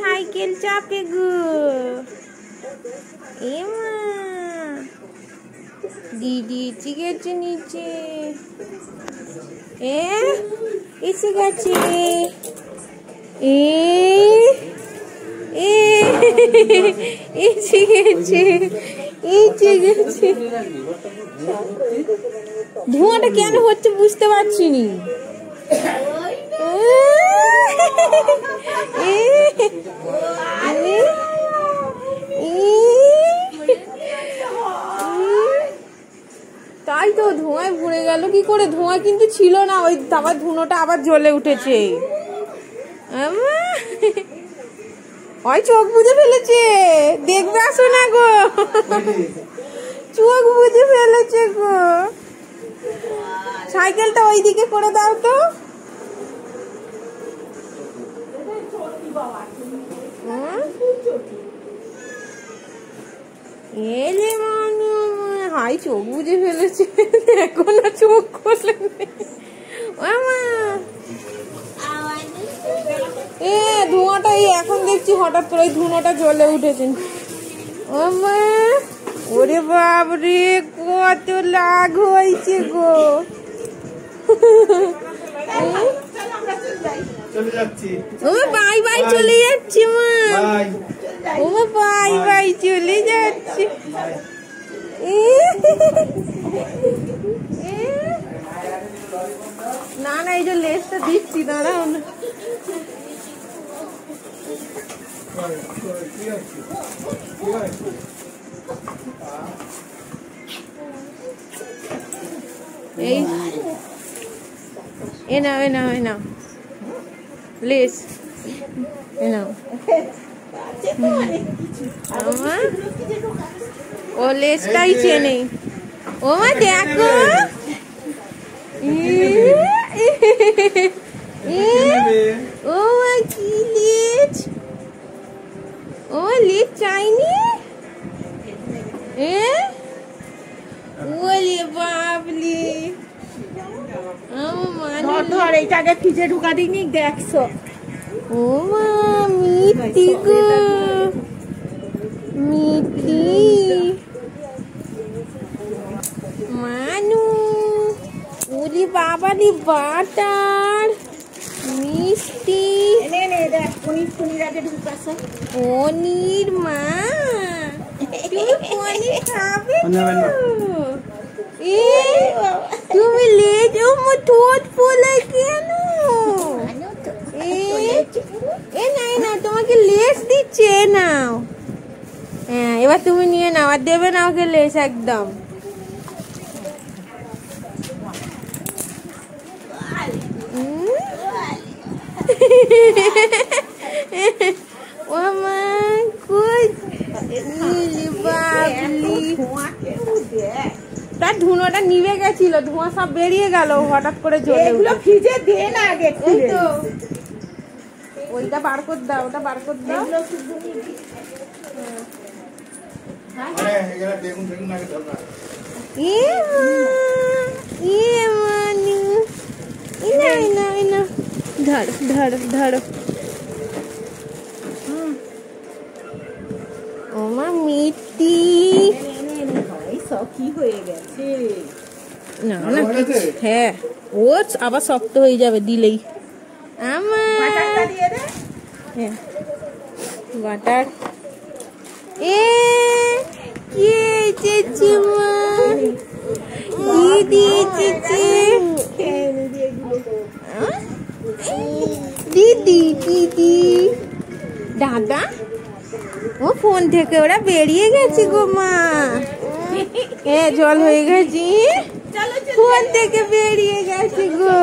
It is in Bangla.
সাইকেল চাপে গো। এমা দিদি এসে গেছে নিচে। এসে গেছে। এসে গেছে। এসে গেছে। ধোঁয়াটা কেন হচ্ছে বুঝতে পারছি নি। তাই তো ধোঁয়ায় ভরে গেল কি করে? ধোঁয়া কিন্তু ছিল না, ওই আবার ধুনোটা আবার জ্বলে উঠেছে। ওই চোখ বুজে ফেলেছে, দেখবে আসো না গো। চোখ বুজে ফেলেছে গো। সাইকেলটা ওইদিকে করে দাও তো। এলে হাই চোখ বুঝে ফেলেছে, এখনো চোখ খোলে। ধোঁয়াটা এখন দেখছি হঠাৎ করে ধুনোটা জ্বলে উঠেছে। ওরে বাবরে কত লাগ হয়েছে গো। বাই বাই চলে যাচ্ছি মা। ও বাই বাই চলে যাচ্ছে। না না এই যে লেসটা দিচ্ছি, দাঁড়াও না। এই নাও এ নাও এ নাও লেস, এ নাও। ও লেসটাই চেনে। ও মা দেখো, ও মা কি লেস। ও লেস চাইনি। ওলে বাবলি ধর এইটাকে ফ্রিজে ঢুকা দিইনি, দেখছো। ও মা মিষ্টি গো, মিষ্টি মানু। ওলি বাবালি বাটার মিষ্টি। পনির মা, তুমি পনির খাবে তুমি লেজ ঠোঁট ফুলে কেন? না তোমাকে লেস দিচ্ছে, নাও। হ্যাঁ এবার তুমি নিয়ে নাও, আর দেবে না ওকে লেস একদম। ও মা কই তার ধুনোটা নিভে গেছিল, ধোঁয়া সব বেরিয়ে গেল হঠাৎ করে জ্বলে উঠলো। ফ্রিজে দে না আগে। এই তো ওইটা বার করে দাও, ওটা বার করে দাও। ধর ধর ধর। ও মা মিষ্টি কি হয়ে গেছে। না না হ্যাঁ ও আবার শক্ত হয়ে যাবে দিলেই। আমার হ্যাঁ বাটার কি চেয়েছি মা, দিদি চেয়েছে। দিদি দিদি দাদা ও ফোন থেকে ওরা বেরিয়ে গেছে গো মা। জল হয়ে গেছি, ফোন থেকে বেরিয়ে গেছে গো।